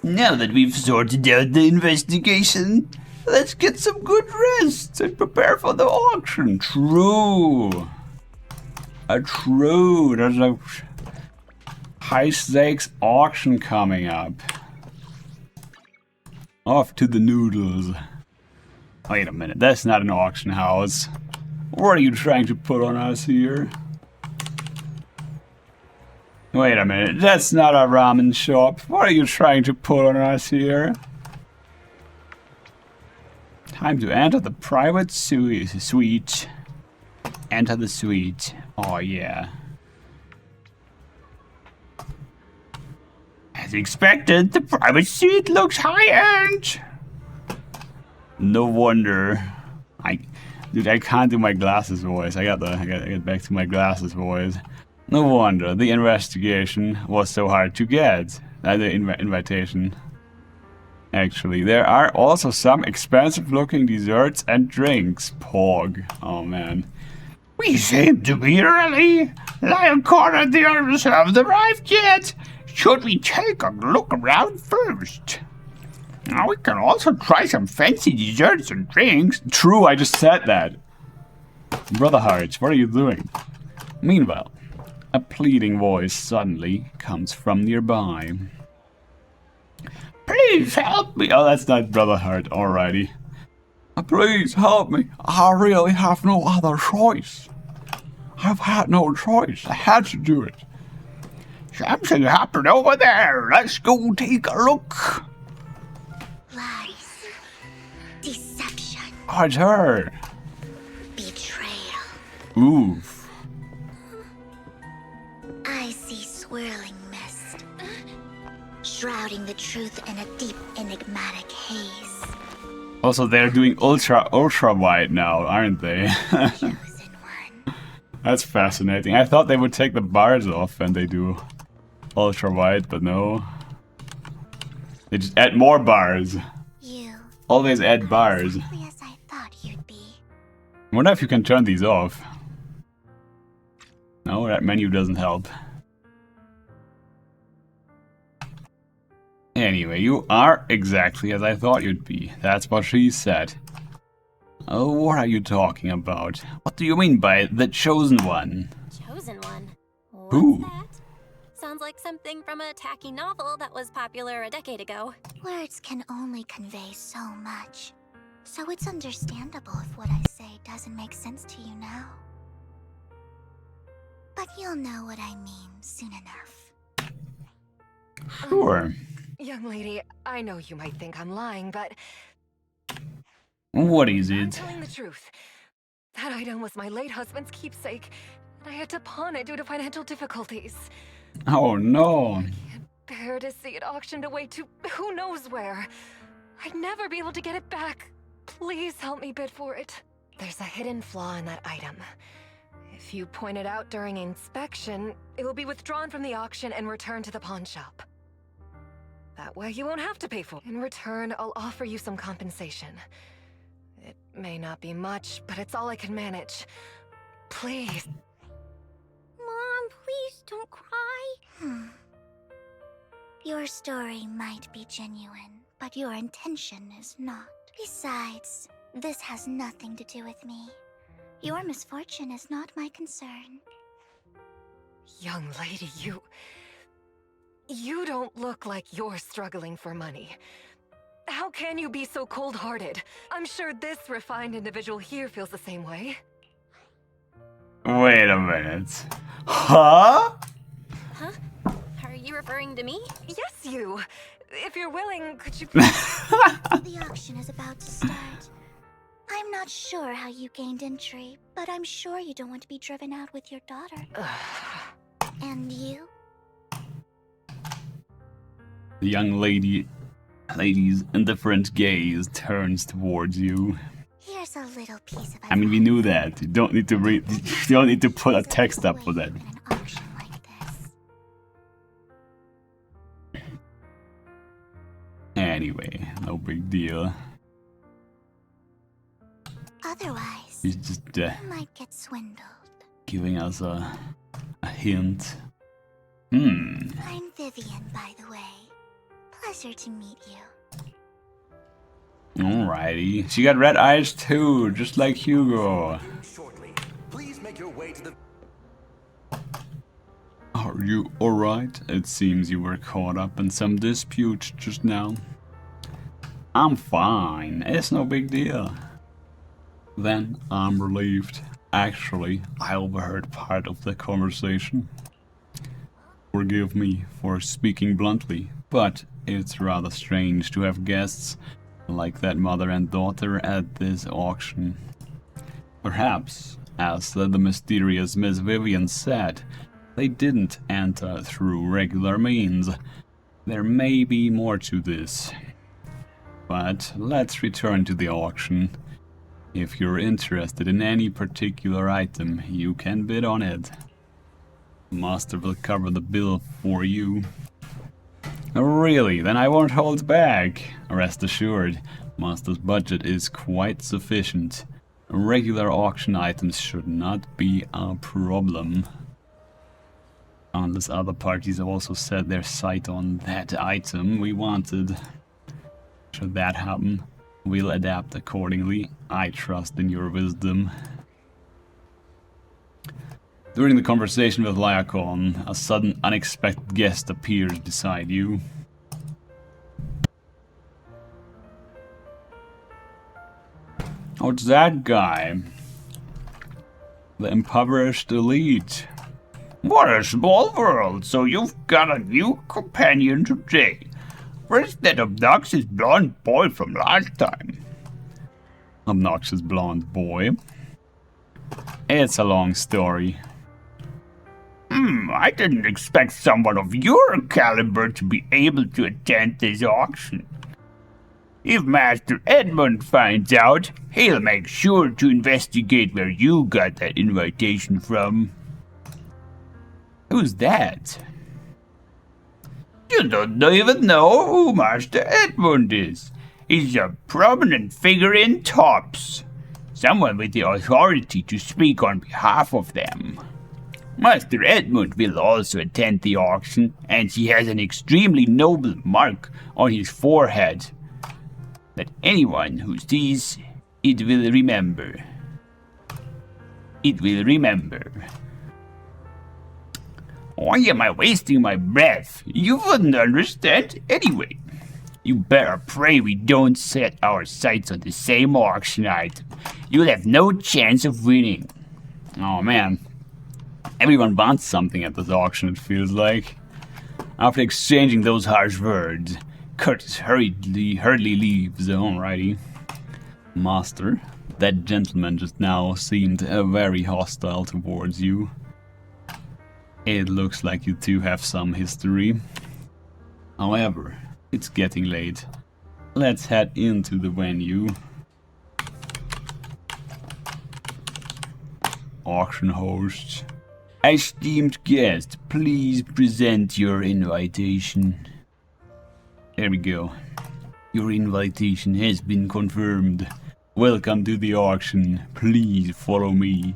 Now that we've sorted out the investigation, let's get some good rest and prepare for the auction. True. True. There's a high stakes auction coming up. Off to the noodles. Wait a minute, that's not an auction house. What are you trying to put on us here? Wait a minute, that's not a ramen shop. What are you trying to put on us here? Time to enter the private suite. Enter the suite. Oh yeah. As expected, the private suite looks high-end. No wonder. Dude, I can't do my glasses voice. I gotta get back to my glasses voice. No wonder the investigation was so hard to get. The invitation. Actually, there are also some expensive-looking desserts and drinks. Pog. Oh man. We seem to be early. Lion Corner and the others haven't arrived yet. Should we take a look around first? Now we can also try some fancy desserts and drinks. True, I just said that. Brother Hearts, what are you doing? Meanwhile, a pleading voice suddenly comes from nearby. Please help me. Oh, that's not Brother Heart. Alrighty. Please help me. I really have no other choice. I've had no choice. I had to do it. Something happened over there. Let's go take a look. Lies. Deception. Oh, it's her. Betrayal. Oof. I see swirling mist, shrouding the truth in a deep, enigmatic haze. Also, they're doing ultra wide now, aren't they? Chosen one. That's fascinating. I thought they would take the bars off when they do ultra wide, but no. They just add more bars. You. Always add bars. Exactly as I thought you'd be. I wonder if you can turn these off. No, that menu doesn't help. Anyway, you are exactly as I thought you'd be. That's what she said. Oh, what are you talking about? What do you mean by the chosen one? Chosen one? What's Who? that? Sounds like something from a tacky novel that was popular a decade ago. Words can only convey so much, so it's understandable if what I say doesn't make sense to you now. But you'll know what I mean soon enough. Sure. Young lady, I know you might think I'm lying, but What is I'm it? telling the truth. That item was my late husband's keepsake, and I had to pawn it due to financial difficulties. Oh no. Can't bear to see it auctioned away to who knows where. I'd never be able to get it back. Please help me bid for it. There's a hidden flaw in that item. If you point it out during inspection, it will be withdrawn from the auction and returned to the pawn shop. That way you won't have to pay for it. In return, I'll offer you some compensation. It may not be much, but it's all I can manage. Please. Mom, please don't cry. Your story might be genuine, but your intention is not. Besides, this has nothing to do with me. Your misfortune is not my concern. Young lady, you don't look like you're struggling for money. How can you be so cold-hearted? I'm sure this refined individual here feels the same way. Wait a minute. Huh? Huh? Are you referring to me? Yes, you. If you're willing, could you... The auction is about to start. I'm not sure how you gained entry, but I'm sure you don't want to be driven out with your daughter. And you? The young lady's indifferent gaze turns towards you. Here's a little piece of I mean, we knew that. You don't need to read. You don't need to put a text up for that. In an auction like this. Anyway, no big deal. Otherwise, He's just you might get swindled. giving us a hint. I'm Vivian, by the way. pleasure to meet you. Alrighty. She got red eyes too, just like Hugo. Shortly. Please make your way to the... Are you alright? It seems you were caught up in some dispute just now. I'm fine. It's no big deal. Then I'm relieved. Actually, I overheard part of the conversation. Forgive me for speaking bluntly, but it's rather strange to have guests like that mother and daughter at this auction. Perhaps, as the mysterious Miss Vivian said, they didn't enter through regular means. There may be more to this. But let's return to the auction. If you're interested in any particular item, you can bid on it. Master will cover the bill for you. Really? Then I won't hold back. Rest assured, Master's budget is quite sufficient. Regular auction items should not be a problem. Unless other parties also set their sight on that item we wanted. Should that happen, we'll adapt accordingly. I trust in your wisdom. During the conversation with Lyacon, a sudden unexpected guest appears beside you. Oh, it's that guy. The impoverished elite. What a small world, so you've got a new companion today. Where's that obnoxious blonde boy from last time? Obnoxious blonde boy? It's a long story. I didn't expect someone of your caliber to be able to attend this auction. If Master Edmund finds out, he'll make sure to investigate where you got that invitation from. Who's that? You don't even know who Master Edmund is. He's a prominent figure in Tops. Someone with the authority to speak on behalf of them. Master Edmund will also attend the auction, and he has an extremely noble mark on his forehead that anyone who sees it will remember. It will remember. Why am I wasting my breath? You wouldn't understand anyway. You better pray we don't set our sights on the same auction item. You'll have no chance of winning. Oh man. Everyone wants something at this auction, it feels like. After exchanging those harsh words, Curtis hurriedly leaves. Alrighty. Master, that gentleman just now seemed very hostile towards you. It looks like you two have some history. However, it's getting late. Let's head into the venue. Auction host. Esteemed guest, please present your invitation. There we go. Your invitation has been confirmed. Welcome to the auction. Please follow me.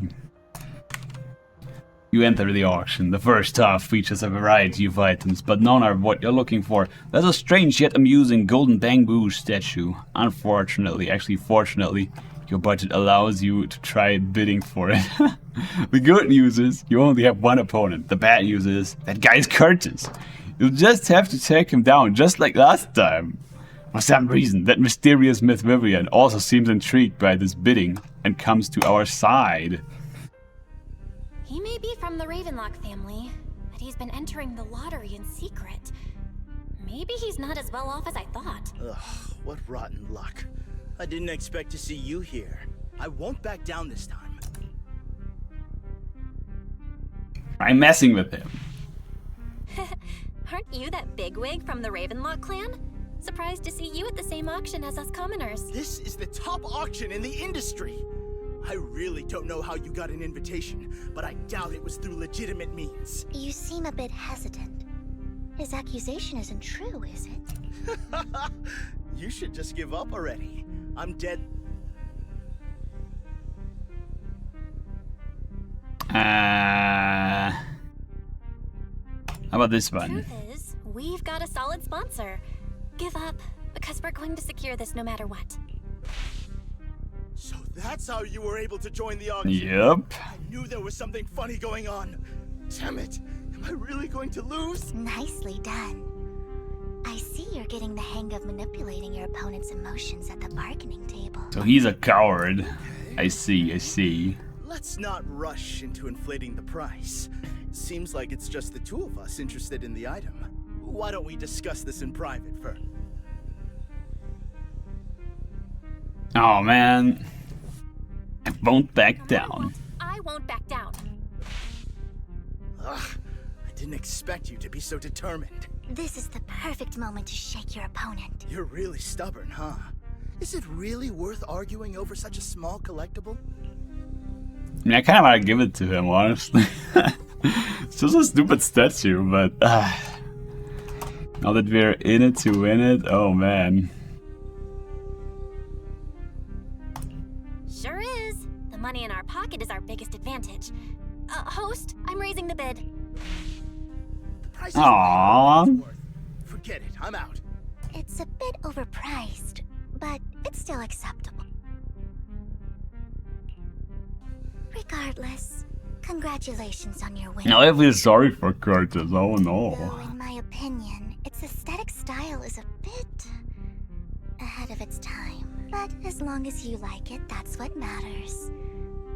You enter the auction. The first half features a variety of items, but none are what you're looking for. There's a strange yet amusing golden bamboo statue. Unfortunately, actually fortunately, your budget allows you to try bidding for it. The good news is you only have one opponent. The bad news is that guy's Curtis. You'll just have to take him down, just like last time. For some reason, that mysterious Miss Vivian also seems intrigued by this bidding and comes to our side. He may be from the Ravenlock family, but he's been entering the lottery in secret. Maybe he's not as well off as I thought. Ugh, what rotten luck. I didn't expect to see you here. I won't back down this time. I'm messing with him. Aren't you that bigwig from the Ravenlock clan? Surprised to see you at the same auction as us commoners. This is the top auction in the industry. I really don't know how you got an invitation, but I doubt it was through legitimate means. You seem a bit hesitant. His accusation isn't true, is it? You should just give up already. I'm dead. How about this one? Truth is, we've got a solid sponsor. give up, because we're going to secure this no matter what. So that's how you were able to join the auction. Yep. I knew there was something funny going on. Damn it. Am I really going to lose? Nicely done. I see you're getting the hang of manipulating your opponent's emotions at the bargaining table. So he's a coward. I see. Let's not rush into inflating the price. Seems like it's just the two of us interested in the item. Why don't we discuss this in private first? Oh man. I won't back down. I won't back down. Ugh, I didn't expect you to be so determined. This is the perfect moment to shake your opponent. You're really stubborn, huh? Is it really worth arguing over such a small collectible? I mean, I kind of want to give it to him, honestly. It's just a stupid statue, but now that we're in it to win it, oh man. Sure is. The money in our pocket is our biggest advantage. Host, I'm raising the bid. The price is Aww. what it's worth. Forget it, I'm out. It's a bit overpriced, but it's still acceptable. Regardless, congratulations on your win. Now I feel sorry for Curtis, oh Though, no. in my opinion, its aesthetic style is a bit ahead of its time. But as long as you like it, that's what matters.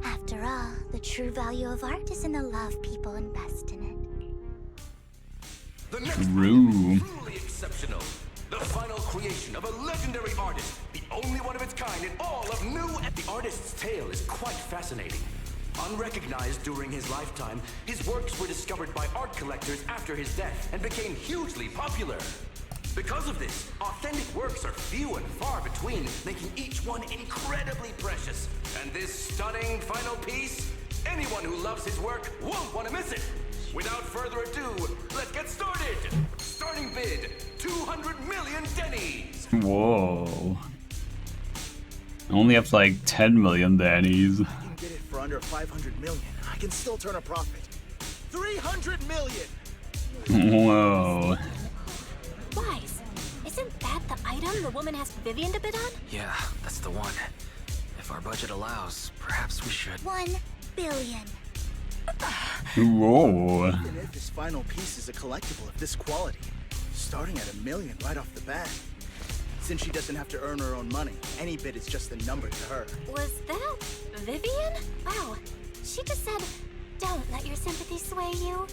After all, the true value of art is in the love people invest in it. The next True. item is truly exceptional. The final creation of a legendary artist, the only one of its kind in all of new. The artist's tale is quite fascinating. Unrecognized during his lifetime, his works were discovered by art collectors after his death and became hugely popular. Because of this, authentic works are few and far between, making each one incredibly precious. And this stunning final piece, anyone who loves his work won't want to miss it. Without further ado, let's get started. Starting bid, 200 million Dennies. Whoa. I only have like 10 million Dannies. I can get it for under 500 million. I can still turn a profit. 300 million! Whoa. Wise, isn't that the item the woman asked Vivian to bid on? Yeah, that's the one. If our budget allows, perhaps we should. 1 billion. Whoa. Even if this final piece is a collectible of this quality, starting at $1 million right off the bat. Since she doesn't have to earn her own money, any bid is just a number to her. Was that Vivian? Wow, she just said, don't let your sympathy sway you,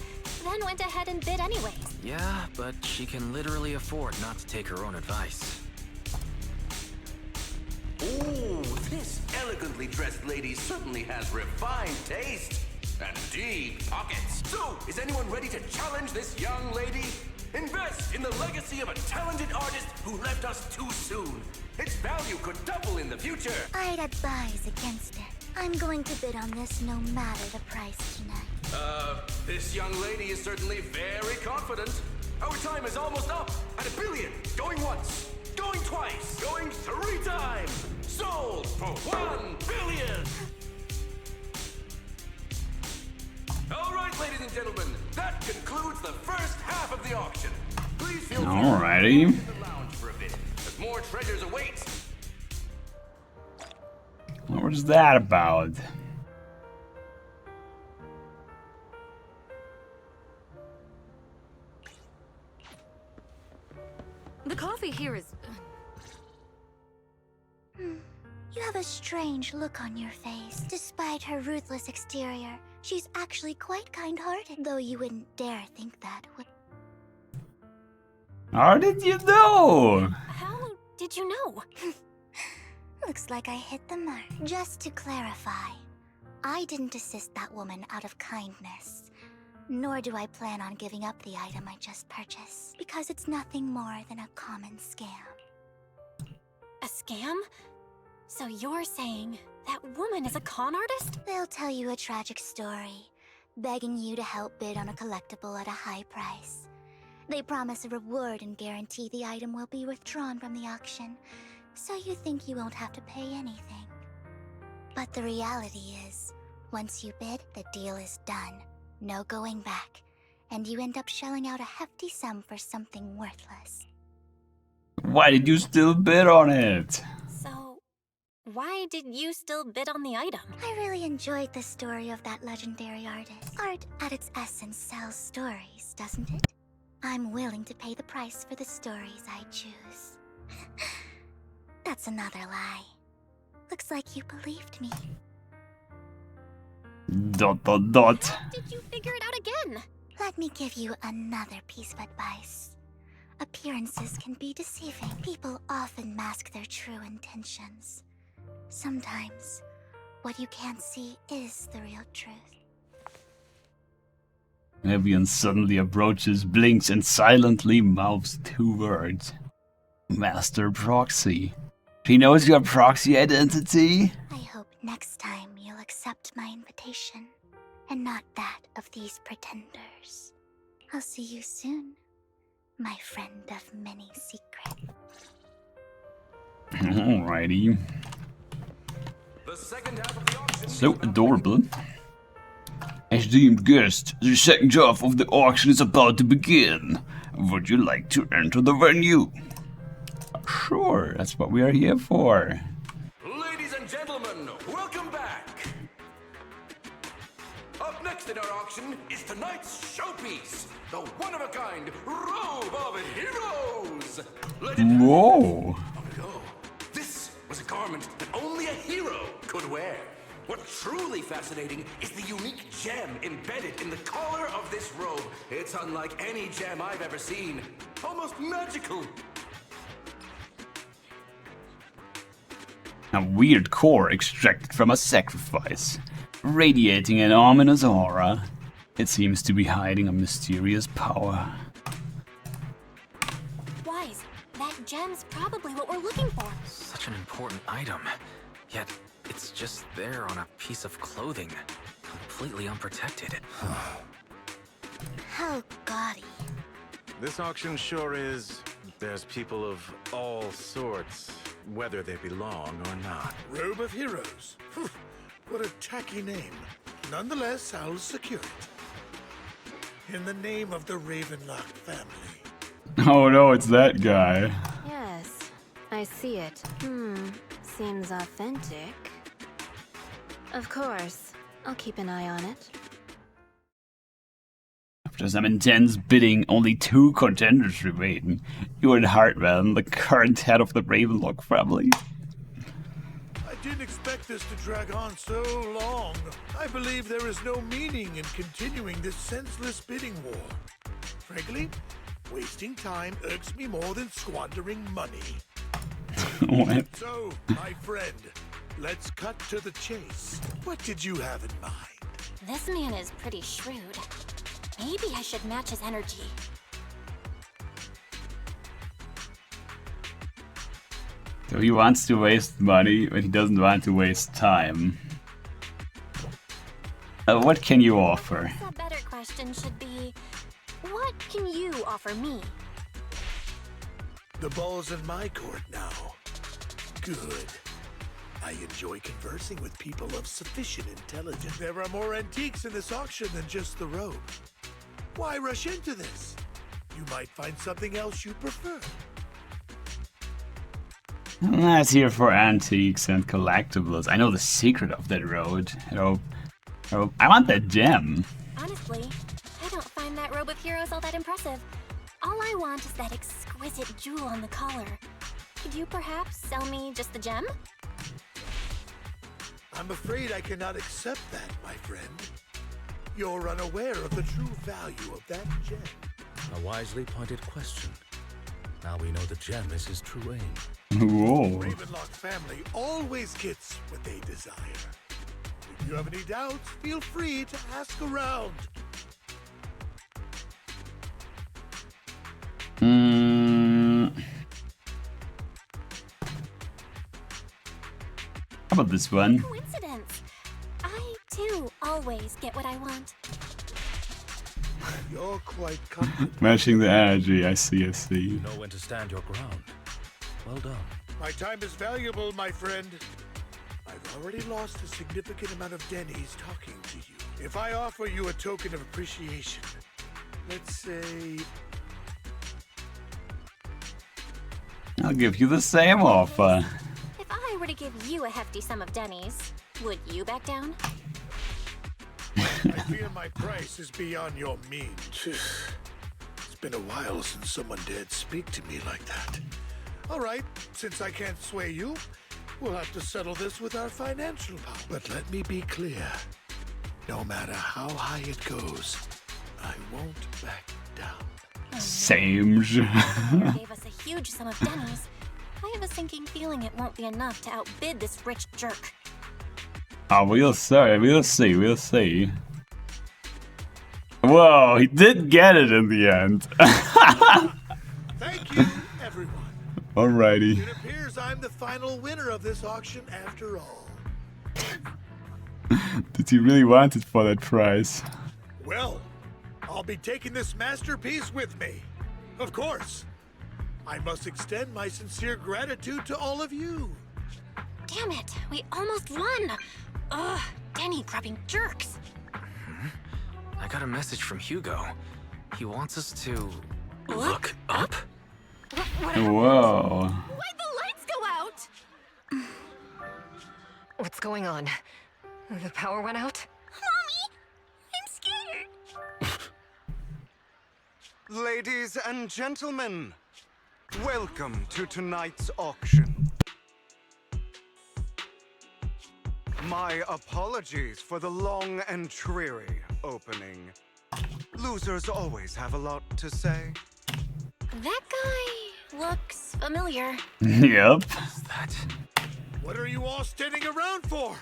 then went ahead and bid anyways. Yeah, but she can literally afford not to take her own advice. Ooh, this elegantly dressed lady certainly has refined taste and deep pockets. So, is anyone ready to challenge this young lady? Invest in the legacy of a talented artist who left us too soon. Its value could double in the future. I'd advise against it. I'm going to bid on this no matter the price tonight. This young lady is certainly very confident. Our time is almost up at $1 billion. Going once, going twice, going 3 times. Sold for $1 billion. All right, ladies and gentlemen, that concludes the first half of the auction. Please feel free Alrighty. to the lounge for a bit, as more treasures await. What was that about? The coffee here is... You have a strange look on your face. Despite her ruthless exterior, she's actually quite kind-hearted, though you wouldn't dare think that, would... How did you know? How did you know? Looks like I hit the mark. Just to clarify, I didn't assist that woman out of kindness. Nor do I plan on giving up the item I just purchased, because it's nothing more than a common scam. A scam? So you're saying that woman is a con artist? They'll tell you a tragic story, begging you to help bid on a collectible at a high price. They promise a reward and guarantee the item will be withdrawn from the auction, so you think you won't have to pay anything. But the reality is, once you bid, the deal is done. No going back, and you end up shelling out a hefty sum for something worthless. Why did you still bid on it? So, why did you still bid on the item? I really enjoyed the story of that legendary artist. Art at its essence sells stories, doesn't it? I'm willing to pay the price for the stories I choose. That's another lie. Looks like you believed me. ... How did you figure it out again? Let me give you another piece of advice. Appearances can be deceiving. People often mask their true intentions. Sometimes, what you can't see is the real truth. Vivian suddenly approaches, blinks, and silently mouths 2 words. Master Proxy. She knows your proxy identity? I hope next time you'll accept my invitation, and not that of these pretenders. I'll see you soon, my friend of many secrets. Alrighty. The second half of the auction. So adorable. Esteemed guest, the second half of the auction is about to begin. Would you like to enter the venue? Sure, that's what we are here for. Ladies and gentlemen, welcome back. Up next in our auction is tonight's showpiece, the one-of-a-kind Robe of Heroes. Whoa. Oh, this was a garment that only a hero could wear. What's truly fascinating is the unique gem embedded in the collar of this robe. It's unlike any gem I've ever seen. Almost magical. A weird core extracted from a sacrifice, radiating an ominous aura. It seems to be hiding a mysterious power. Wise, that gem's probably what we're looking for. Such an important item. Yet, it's just there on a piece of clothing. Completely unprotected. How gaudy. This auction sure is. There's people of all sorts, whether they belong or not. Robe of Heroes. What a tacky name. Nonetheless, I'll secure it. In the name of the Ravenlock family. Oh no, it's that guy. Yes, I see it. Seems authentic. Of course, I'll keep an eye on it. After some intense bidding, only 2 contenders remain. You and Hartman, the current head of the Ravenlock family. I didn't expect this to drag on so long. I believe there is no meaning in continuing this senseless bidding war. Frankly, wasting time irks me more than squandering money. What? So, my friend, let's cut to the chase. What did you have in mind? This man is pretty shrewd. Maybe I should match his energy. So he wants to waste money, but he doesn't want to waste time. What can you offer? A better question should be, what can you offer me? The ball's in my court now. Good. I enjoy conversing with people of sufficient intelligence. There are more antiques in this auction than just the robe. Why rush into this? You might find something else you prefer. Let's here for antiques and collectibles. I know the secret of that road. I want that gem. Honestly, I don't find that Robe of Heroes all that impressive. All I want is that exquisite jewel on the collar. Could you perhaps sell me just the gem? I'm afraid I cannot accept that, my friend. You're unaware of the true value of that gem. A wisely pointed question. Now we know the gem is his true aim. Whoa. Ravenlock family always gets what they desire. If you have any doubts, feel free to ask around. How about this one? Coincidence. I, too, always get what I want. You're quite confident. Matching the energy, I see. You know when to stand your ground. Well done. My time is valuable, my friend. I've already lost a significant amount of Denny's talking to you. If I offer you a token of appreciation, let's say I'll give you the same offer. If I were to give you a hefty sum of Denny's, would you back down? I fear my price is beyond your means. It's been a while since someone dared speak to me like that. All right, since I can't sway you, we'll have to settle this with our financial power. But let me be clear. No matter how high it goes, I won't back down. Same. You gave us a huge sum of Denny's. I have a sinking feeling it won't be enough to outbid this rich jerk. Oh, we'll see. Whoa, he did get it in the end. Thank you, everyone. Alrighty. It appears I'm the final winner of this auction after all. Did he really want it for that price? Well, I'll be taking this masterpiece with me. Of course. I must extend my sincere gratitude to all of you. Damn it, we almost won! Ugh, Denny grubbing jerks. I got a message from Hugo. He wants us to Look up? Whoa. Why'd the lights go out? What's going on? The power went out? Mommy, I'm scared. Ladies and gentlemen, welcome to tonight's auction. My apologies for the long and dreary opening. Losers always have a lot to say. That guy looks familiar. Yep. Is that... What are you all standing around for?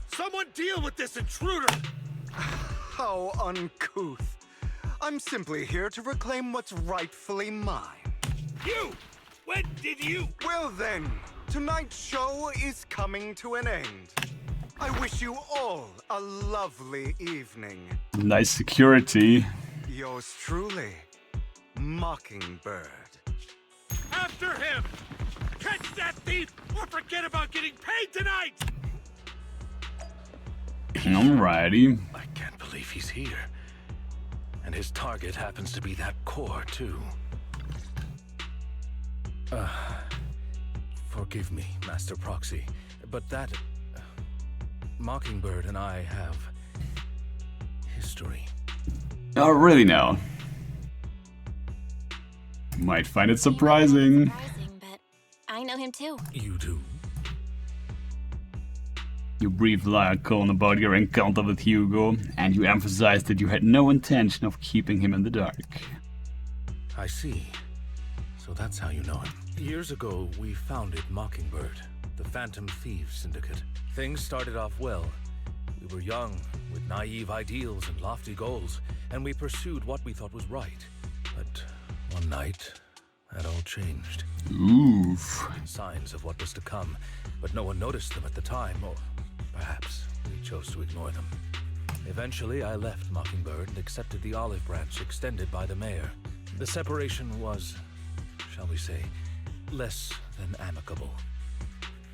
Someone deal with this intruder! How uncouth. I'm simply here to reclaim what's rightfully mine. You! When did you? Well then, tonight's show is coming to an end. I wish you all a lovely evening. Nice security. Yours truly, Mockingbird. After him! Catch that thief or forget about getting paid tonight! Alrighty. I can't believe he's here. And his target happens to be that core, too. Forgive me, Master Proxy, but that... Mockingbird and I have... history. Oh, really now? Might find it surprising. But I know him too. You do? You breathed lyrical about your encounter with Hugo, and you emphasized that you had no intention of keeping him in the dark. I see. So that's how you know him. Years ago, we founded Mockingbird, the Phantom Thieves Syndicate. Things started off well. We were young, with naive ideals and lofty goals, and we pursued what we thought was right. But one night, that all changed. Oof. Signs of what was to come, but no one noticed them at the time, or perhaps we chose to ignore them. Eventually, I left Mockingbird and accepted the olive branch extended by the mayor. The separation was, shall we say, less than amicable.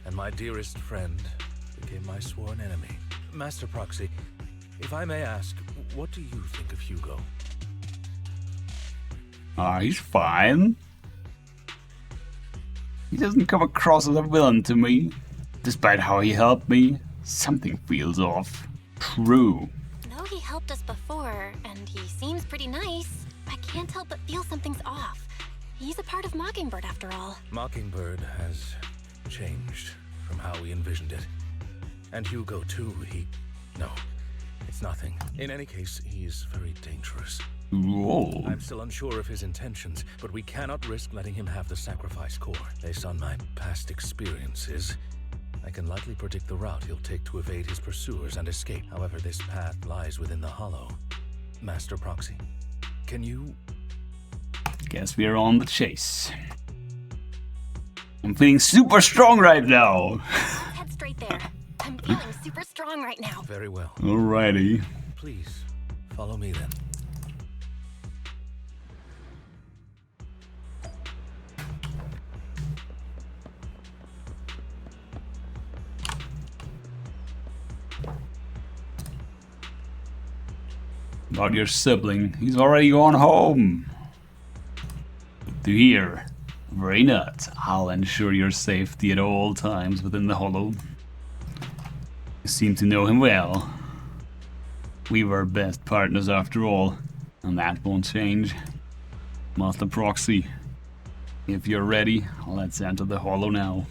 And my dearest friend became my sworn enemy. Master Proxy, if I may ask, what do you think of Hugo? He's fine. He doesn't come across as a villain to me. Despite how he helped me, something feels off. True. Though he helped us before, and he seems pretty nice, I can't help but feel something's off. He's a part of Mockingbird after all. Mockingbird has changed from how we envisioned it. And Hugo too, No, it's nothing. In any case, he's very dangerous. Whoa. I'm still unsure of his intentions, but we cannot risk letting him have the sacrifice core. Based on my past experiences, I can likely predict the route he'll take to evade his pursuers and escape. However, this path lies within the Hollow. Master Proxy, can you... Guess we're on the chase. I'm feeling super strong right now. Head straight there. I'm feeling super strong right now. Very well. Alrighty. Please, follow me then. About your sibling. He's already gone home. Good to hear. Worry not. I'll ensure your safety at all times within the hollow. You seem to know him well. We were best partners after all, and that won't change. Master Proxy, if you're ready, let's enter the hollow now.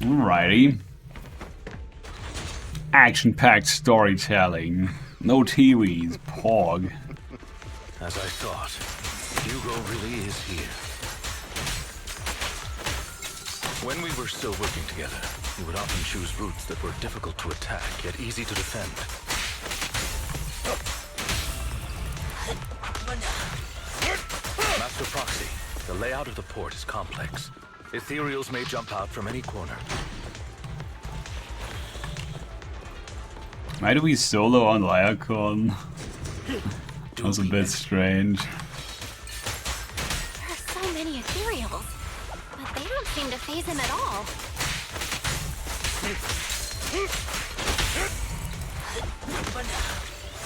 Alrighty. Action-packed storytelling. No TVs, Pog. As I thought, Hugo really is here. When we were still working together, he would often choose routes that were difficult to attack, yet easy to defend. Master Proxy, the layout of the port is complex. Ethereals may jump out from any corner. Why do we solo on Lyacon? That was a bit strange. There are so many ethereals, but they don't seem to faze him at all.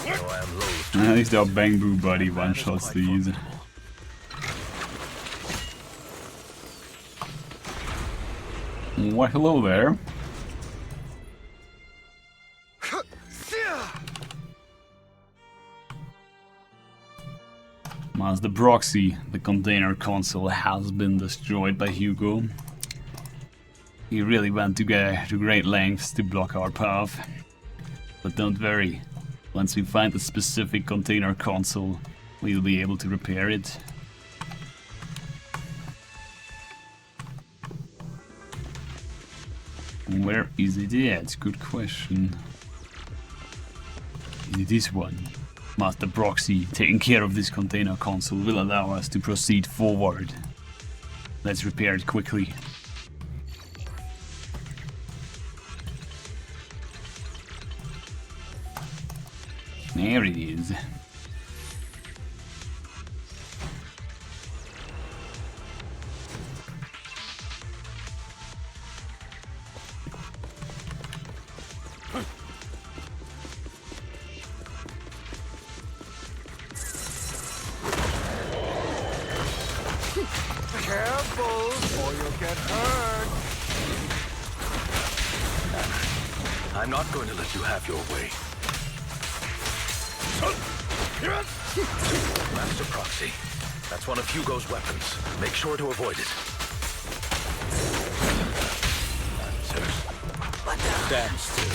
Though I am loath to At least our Bang Boo buddy one-shots these. Why, hello there. Master Proxy, the container console has been destroyed by Hugo. He really went to great lengths to block our path. But don't worry, once we find the specific container console, we'll be able to repair it. Where is it at? Good question. Is it this one? Master Proxy, taking care of this container console will allow us to proceed forward. Let's repair it quickly. There it is. Careful, or you'll get hurt. I'm not going to let you have your way. Master Proxy, that's one of Hugo's weapons. Make sure to avoid it. Stand still.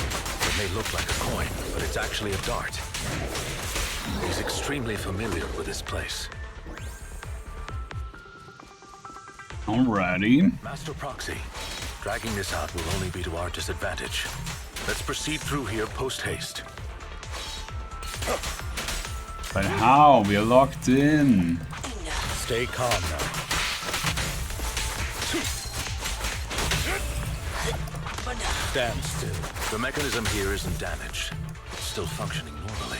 It may look like a coin, but it's actually a dart. He's extremely familiar with this place. Alrighty. Master Proxy, dragging this out will only be to our disadvantage. Let's proceed through here post-haste. But how? We are locked in. Stay calm now. Stand still. The mechanism here isn't damaged. It's still functioning normally.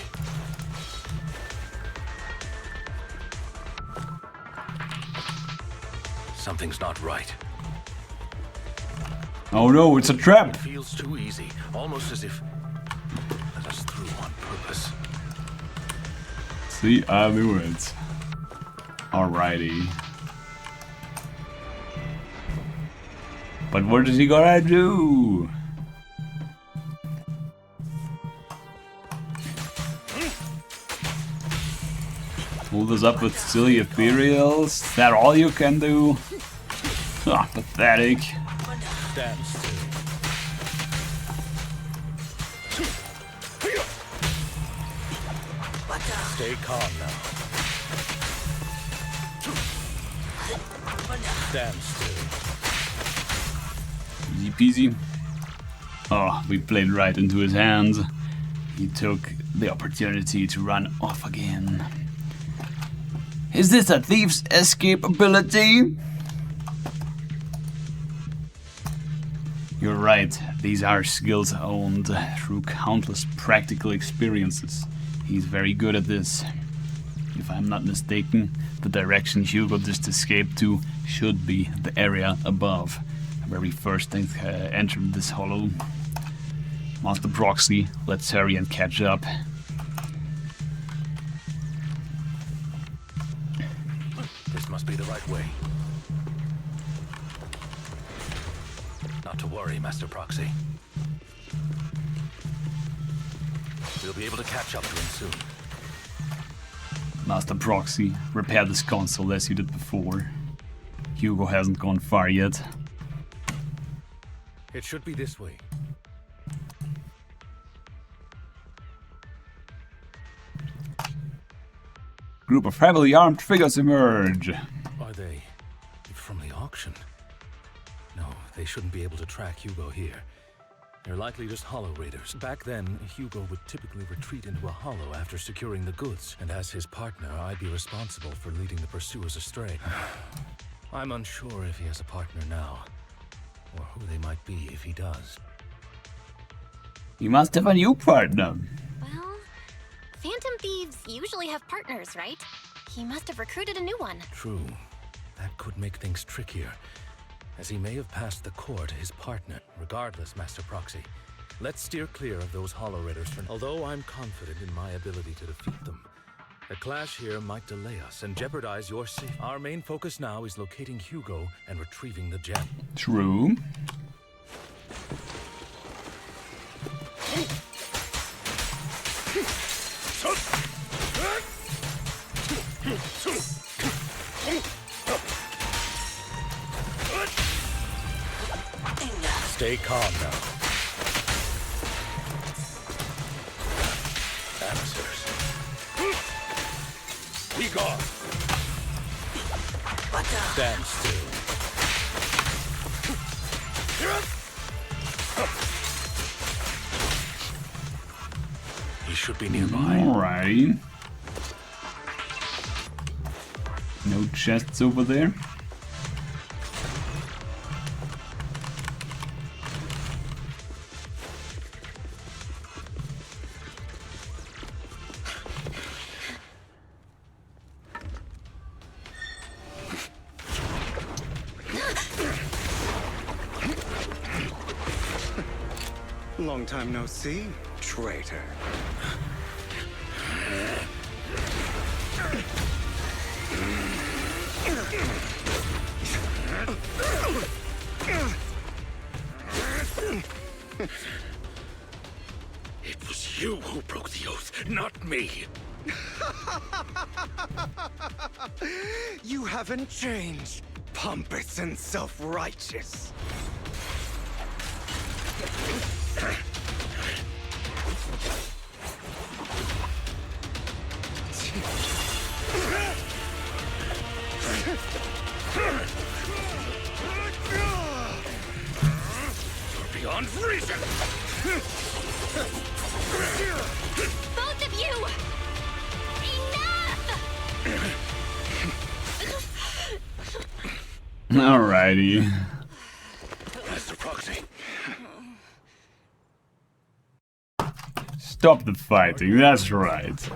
Something's not right. Oh no, it's a trap! It feels too easy, almost as if let us through on purpose. See, I knew it. Alrighty. But what is he gonna do? Hold us up with silly ethereals? Is that all you can do? Ah, pathetic. Stand still. Stay calm now. Stand still. Easy peasy. Oh, we played right into his hands. He took the opportunity to run off again. Is this a thief's escape ability? You're right, these are skills owned through countless practical experiences. He's very good at this. If I'm not mistaken, the direction Hugo just escaped to should be the area above, where we first entered this hollow. Master Proxy, let's hurry and catch up. This must be the right way. Not to worry, Master Proxy. We'll be able to catch up to him soon. Master Proxy, repair this console as you did before. Hugo hasn't gone far yet. It should be this way. Group of heavily armed figures emerge. Are they from the auction? No, they shouldn't be able to track Hugo here. They're likely just hollow raiders. Back then, Hugo would typically retreat into a hollow after securing the goods, and as his partner, I'd be responsible for leading the pursuers astray. I'm unsure if he has a partner now, or who they might be if he does. You must have a new partner. Well, Phantom Thieves usually have partners, right? He must have recruited a new one. True. That could make things trickier, as he may have passed the core to his partner. Regardless, Master Proxy, let's steer clear of those hollow raiders for now. Although I'm confident in my ability to defeat them, a clash here might delay us and jeopardize your safety. Our main focus now is locating Hugo and retrieving the gem. True. Stay calm now. Answers. Be gone. Stand still. He should be nearby. Alrighty. No chests over there. Long time no see, traitor. It was you who broke the oath, not me. You haven't changed, pompous and self-righteous. You're beyond reason. Both of you! Enough! Alrighty. Master Proxy. Stop the fighting, that's right.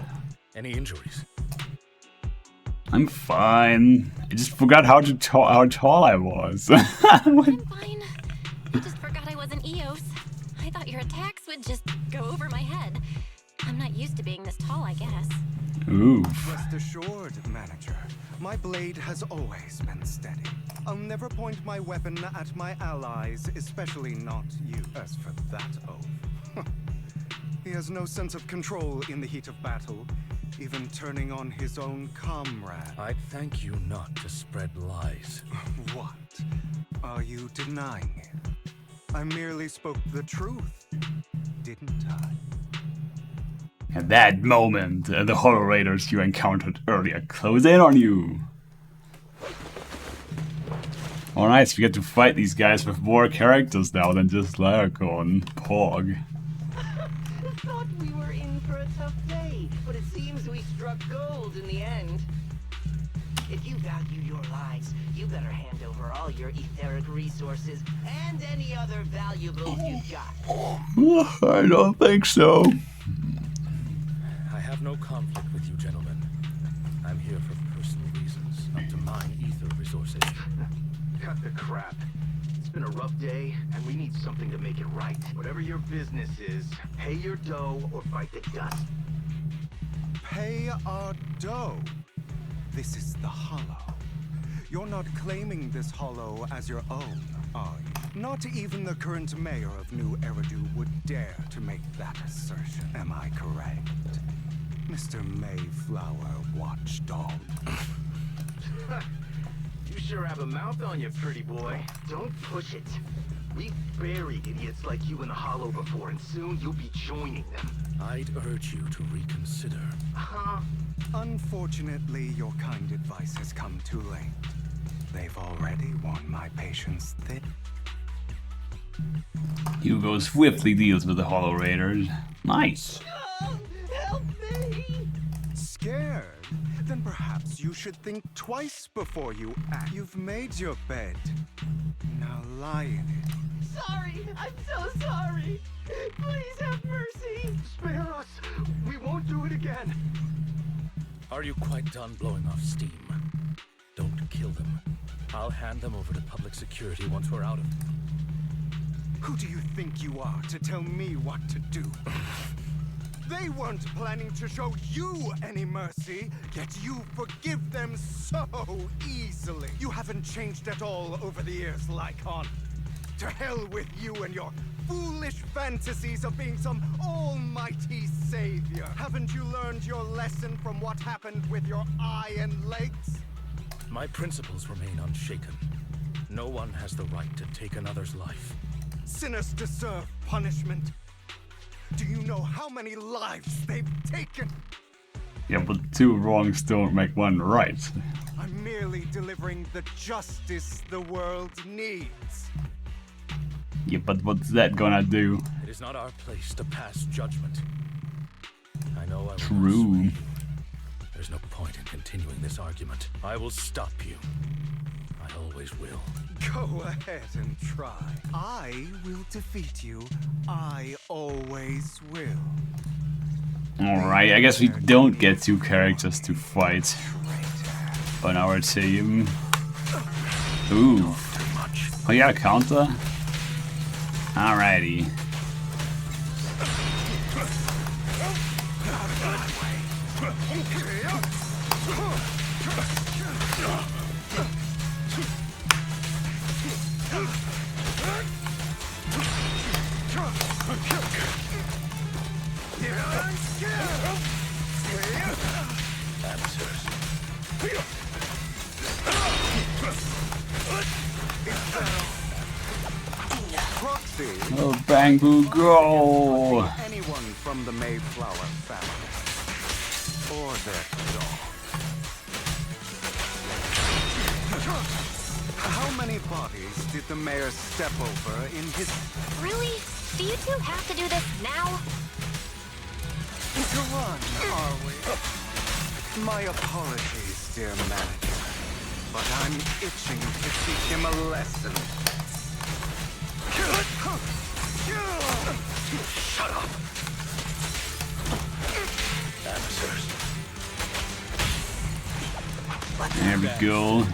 Any injuries? I'm fine. I just forgot how tall I was. I'm fine. I just forgot I wasn't Eos. I thought your attacks would just go over my head. I'm not used to being this tall, I guess. Oof. Rest assured, manager. My blade has always been steady. I'll never point my weapon at my allies, especially not you. As for that oath, he has no sense of control in the heat of battle, even turning on his own comrade. I'd thank you not to spread lies. What? Are you denying it? I merely spoke the truth, didn't I? At that moment, the horror raiders you encountered earlier close in on you. Alright, so we get to fight these guys with more characters now than just Lyrico and Pog. Thought we were in for a tough day, but it seems we struck gold in the end. If you value your lives, you better hand over all your etheric resources and any other valuables you've got. I don't think so. I have no conflict with you, gentlemen. I'm here for personal reasons, not to mine ether resources. Cut the crap. It's been a rough day, and we need something to make it right. Whatever your business is, pay your dough or bite the dust. Pay our dough? This is the Hollow. You're not claiming this Hollow as your own, are you? Not even the current mayor of New Eridu would dare to make that assertion. Am I correct? Mr. Mayflower Watchdog. You sure have a mouth on you, pretty boy. Don't push it. We've buried idiots like you in the Hollow before, and soon you'll be joining them. I'd urge you to reconsider. Huh? Unfortunately, your kind advice has come too late. They've already worn my patience thin. Hugo swiftly deals with the Hollow Raiders. Nice. Help me! Scared? Then perhaps you should think twice before you act. You've made your bed. Now lie in it. Sorry! I'm so sorry! Please have mercy! Spare us! We won't do it again! Are you quite done blowing off steam? Don't kill them. I'll hand them over to public security once we're out of it. Who do you think you are to tell me what to do? They weren't planning to show you any mercy, yet you forgive them so easily. You haven't changed at all over the years, Lycon. To hell with you and your foolish fantasies of being some almighty savior. Haven't you learned your lesson from what happened with your eye and legs? My principles remain unshaken. No one has the right to take another's life. Sinners deserve punishment. Do you know how many lives they've taken? Yeah, but two wrongs don't make one right. I'm merely delivering the justice the world needs. Yeah, but what's that gonna do? It is not our place to pass judgment. I know I will True. not sway. There's no point in continuing this argument. I will stop you. I always will. Go ahead and try. I will defeat you. I always will. Alright, I guess we don't get two characters to fight on our team. Ooh. Oh yeah, counter? Alrighty. Oh, Bangoo, go! Anyone from the Mayflower family, or their dog. How many bodies did the mayor step over in his... Really? Do you two have to do this now? To run, are we? My apologies, dear manager, but I'm itching to teach him a lesson. Shut up! Amateurs. There we go.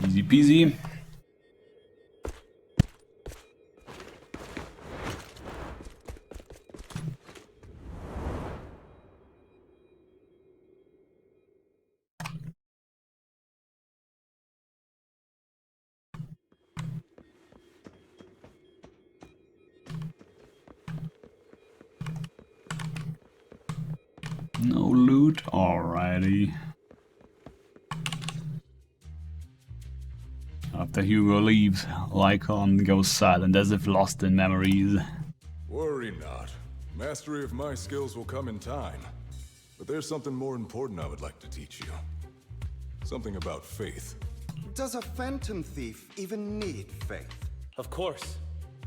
Easy peasy. No loot, alrighty. After Hugo leaves, Lycon goes silent as if lost in memories. Worry not. Mastery of my skills will come in time. But there's something more important I would like to teach you. Something about faith. Does a phantom thief even need faith? Of course.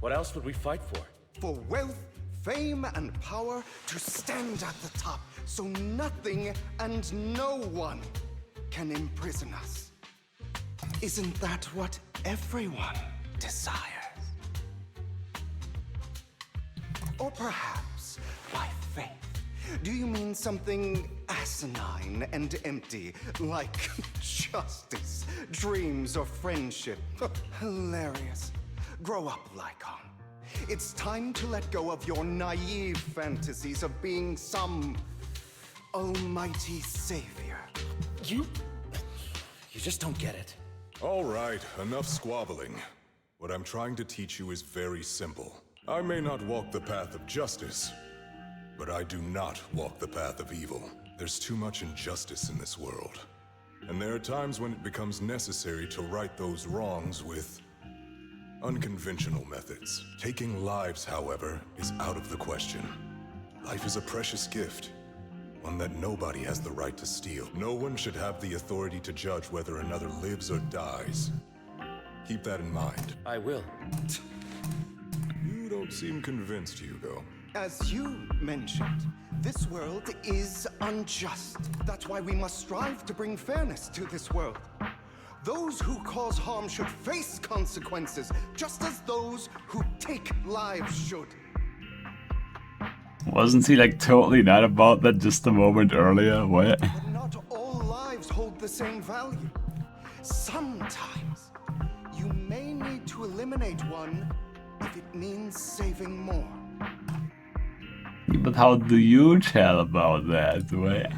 What else would we fight for? For wealth, fame, and power to stand at the top, so nothing and no one can imprison us. Isn't that what everyone desires? Or perhaps by faith, do you mean something asinine and empty, like justice, dreams, or friendship. Hilarious. Grow up, Lycon. It's time to let go of your naive fantasies of being some almighty savior. You just don't get it. All right, enough squabbling. What I'm trying to teach you is very simple. I may not walk the path of justice, but I do not walk the path of evil. There's too much injustice in this world. And there are times when it becomes necessary to right those wrongs with unconventional methods. Taking lives, however, is out of the question. Life is a precious gift, one that nobody has the right to steal. No one should have the authority to judge whether another lives or dies. Keep that in mind. I will. You don't seem convinced, Hugo. As you mentioned, this world is unjust. That's why we must strive to bring fairness to this world. Those who cause harm should face consequences, just as those who take lives should. Wasn't he like totally not about that just a moment earlier? What? But not all lives hold the same value. Sometimes you may need to eliminate one if it means saving more. But how do you tell about that? What?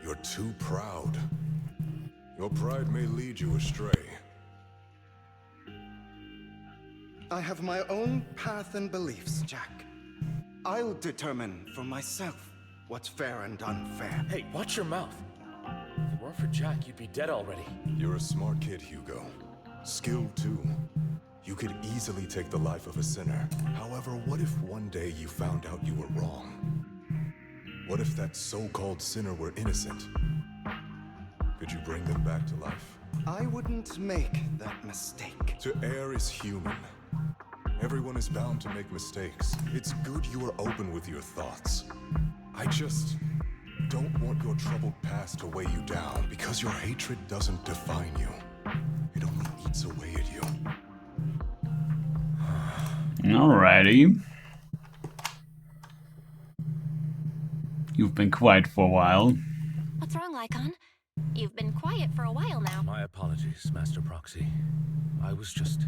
You're too proud. Your pride may lead you astray. I have my own path and beliefs, Jack. I'll determine for myself what's fair and unfair. Hey, watch your mouth. If it weren't for Jack, you'd be dead already. You're a smart kid, Hugo. Skilled too. You could easily take the life of a sinner. However, what if one day you found out you were wrong? What if that so-called sinner were innocent? Could you bring them back to life? I wouldn't make that mistake. To err is human. Everyone is bound to make mistakes. It's good you are open with your thoughts. I just don't want your troubled past to weigh you down, because your hatred doesn't define you. It only eats away at you. Alrighty. You've been quiet for a while. What's wrong, Lycon? You've been quiet for a while now. My apologies, Master Proxy. I was just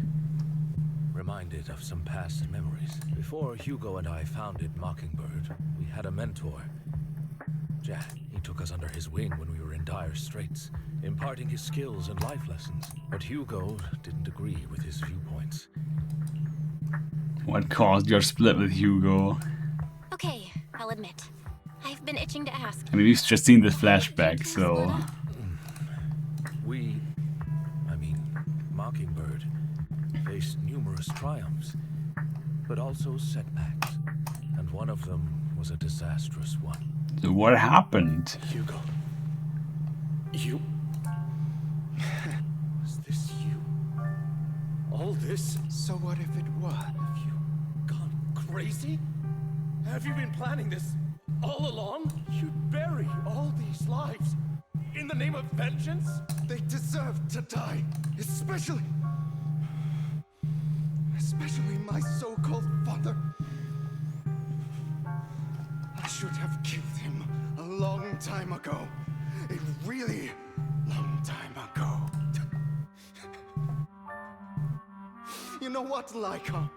reminded of some past memories. Before Hugo and I founded Mockingbird, we had a mentor, Jack. He took us under his wing when we were in dire straits, imparting his skills and life lessons. But Hugo didn't agree with his viewpoints. What caused your split with Hugo? Okay, I'll admit. I've been itching to ask. I mean, we've just seen the flashback, so... Mockingbird faced numerous triumphs, but also setbacks, and one of them was a disastrous one. So what happened? Hugo. You... Is this you? All this? So what if it was? Have you gone crazy? Have you been planning this all along? You'd bury all these lives in the name of vengeance? They deserve to die, especially my so-called father. I should have killed him a long time ago. A really long time ago. You know what, Lycon?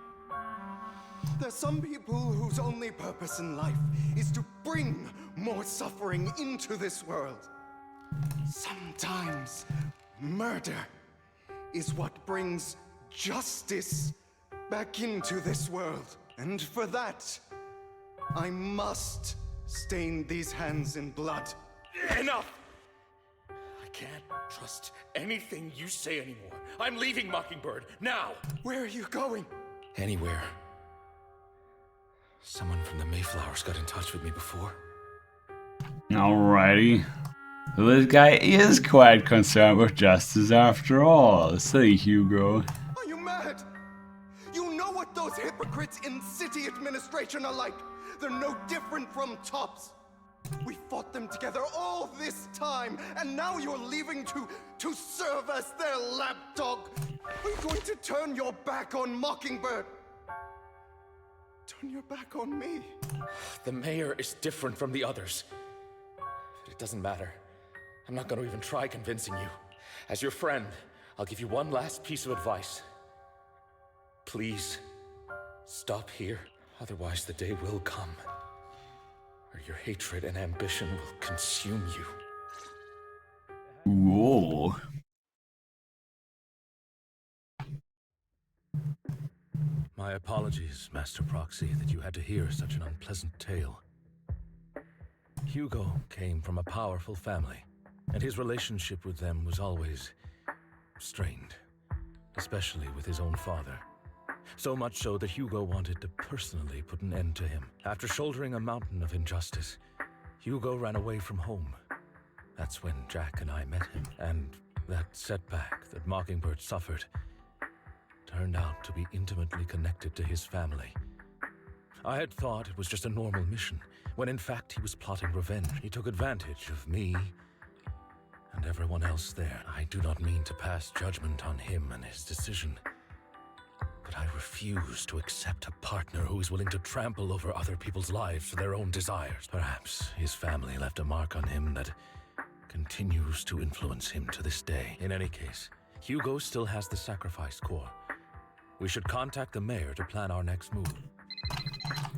There's some people whose only purpose in life is to bring more suffering into this world. Sometimes murder is what brings justice back into this world. And for that, I must stain these hands in blood. Enough! I can't trust anything you say anymore. I'm leaving Mockingbird, now! Where are you going? Anywhere. Someone from the Mayflowers got in touch with me before. Alrighty. So this guy is quite concerned with justice after all. Silly Hugo. Are you mad? You know what those hypocrites in city administration are like. They're no different from tops. We fought them together all this time, and now you're leaving to serve as their lapdog. Are you going to turn your back on Mockingbird? Turn your back on me? The mayor is different from the others. But it doesn't matter. I'm not going to even try convincing you. As your friend, I'll give you one last piece of advice. Please, stop here. Otherwise, the day will come where your hatred and ambition will consume you. Whoa. My apologies, Master Proxy, that you had to hear such an unpleasant tale. Hugo came from a powerful family, and his relationship with them was always strained, especially with his own father. So much so that Hugo wanted to personally put an end to him. After shouldering a mountain of injustice, Hugo ran away from home. That's when Jack and I met him, and that setback that Mockingbird suffered turned out to be intimately connected to his family. I had thought it was just a normal mission, when in fact he was plotting revenge. He took advantage of me and everyone else there. I do not mean to pass judgment on him and his decision, but I refuse to accept a partner who is willing to trample over other people's lives for their own desires. Perhaps his family left a mark on him that continues to influence him to this day. In any case, Hugo still has the sacrifice core. We should contact the mayor to plan our next move.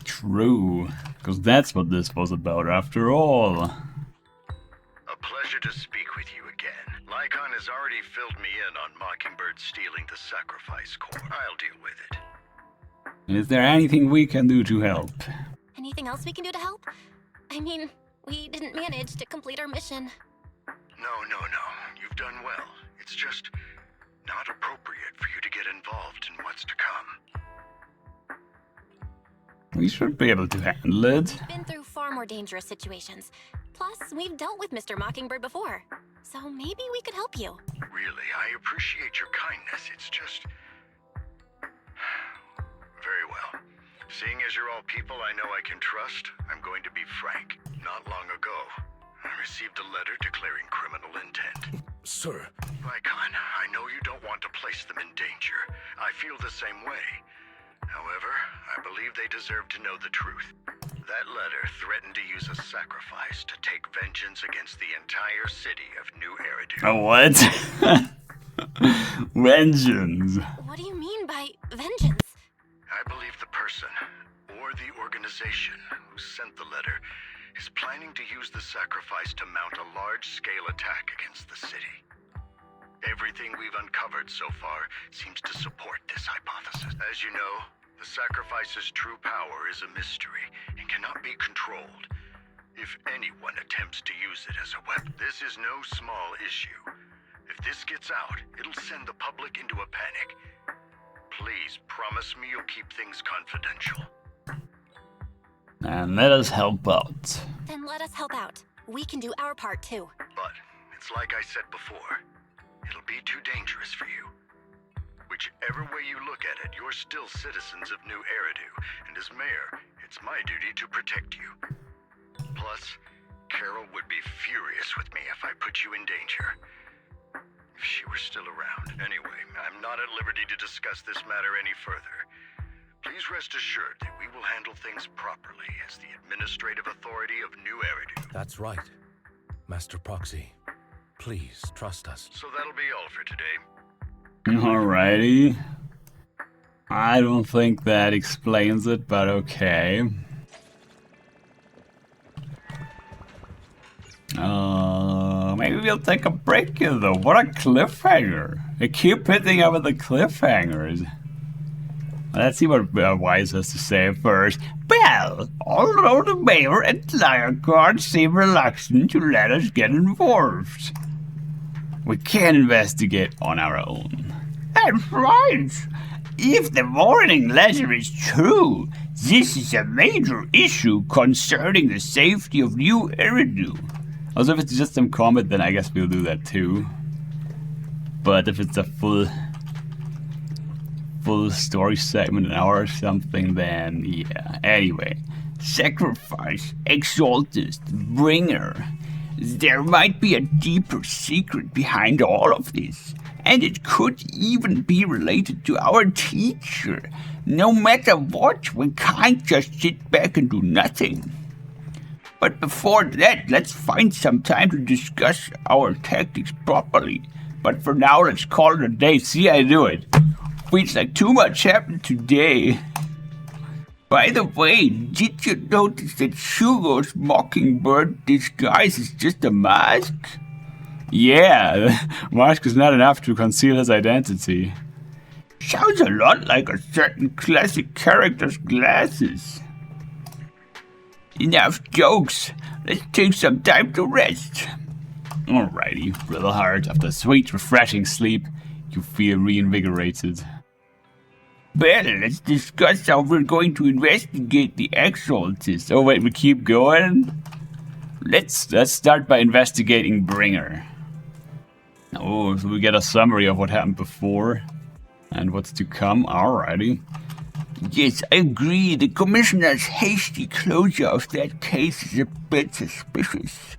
True, because that's what this was about after all. A pleasure to speak with you again. Lycon has already filled me in on Mockingbird stealing the sacrifice core. I'll deal with it. Is there anything we can do to help? Anything else we can do to help? I mean, we didn't manage to complete our mission. No. You've done well. It's just not appropriate for you to get involved in what's to come. We should be able to handle it. We've been through far more dangerous situations. Plus, we've dealt with Mr. Mockingbird before. So maybe we could help you. Really, I appreciate your kindness. It's just... Very well. Seeing as you're all people I know I can trust, I'm going to be frank. Not long ago, I received a letter declaring criminal intent. Sir. Lycon, I know you don't want to place them in danger. I feel the same way. However, I believe they deserve to know the truth. That letter threatened to use a sacrifice to take vengeance against the entire city of New Eridu. Oh, what? Vengeance. What do you mean by vengeance? I believe the person, or the organization, who sent the letter is planning to use the sacrifice to mount a large-scale attack against the city. Everything we've uncovered so far seems to support this hypothesis. As you know, the sacrifice's true power is a mystery and cannot be controlled. If anyone attempts to use it as a weapon, this is no small issue. If this gets out, it'll send the public into a panic. Please promise me you'll keep things confidential. And let us help out. Then let us help out. We can do our part too. But it's like I said before. It'll be too dangerous for you. Whichever way you look at it, you're still citizens of New Eridu, and as mayor, it's my duty to protect you. Plus, Carol would be furious with me if I put you in danger. If she were still around. Anyway, I'm not at liberty to discuss this matter any further. Please rest assured that we will handle things properly as the administrative authority of New Eridu. That's right, Master Proxy. Please trust us. So that'll be all for today. Alrighty. I don't think that explains it, but okay. Maybe we'll take a break here though. What a cliffhanger. They keep hitting up with the cliffhangers. Let's see what Wise has to say first. Well, although the mayor and Lycon seem reluctant to let us get involved, we can investigate on our own. That's right! If the warning letter is true, this is a major issue concerning the safety of New Eridu. Also, if it's just some comment, then I guess we'll do that too. But if it's a full story segment, an hour or something, then yeah. Anyway, sacrifice, exaltus, bringer. There might be a deeper secret behind all of this, and it could even be related to our teacher. No matter what, we can't just sit back and do nothing. But before that, let's find some time to discuss our tactics properly. But for now, let's call it a day. See, I do it. Feels like too much happened today. By the way, did you notice that Shugo's mockingbird disguise is just a mask? Yeah, mask is not enough to conceal his identity. Sounds a lot like a certain classic character's glasses. Enough jokes. Let's take some time to rest. Alrighty, little heart. After a sweet, refreshing sleep, you feel reinvigorated. Well, let's discuss how we're going to investigate the exaltist. Oh wait, we keep going? Let's start by investigating Bringer. Oh, so we get a summary of what happened before and what's to come. Alrighty. Yes, I agree. The Commissioner's hasty closure of that case is a bit suspicious.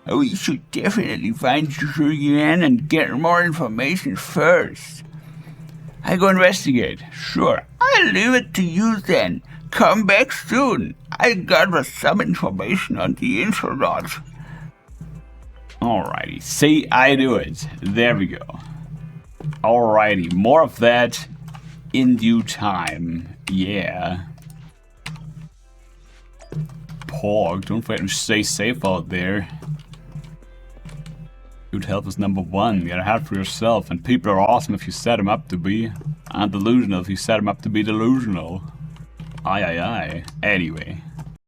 We should definitely find Vivian and get more information first. I go investigate. Sure. I'll leave it to you then. Come back soon. I gather some information on the internet. Alrighty. See, I do it. There we go. Alrighty. More of that in due time. Yeah. Porg, don't forget to stay safe out there. Good health is number one. You gotta have it for yourself. And people are awesome if you set them up to be. And delusional if you set them up to be delusional. Aye, aye, aye. Anyway,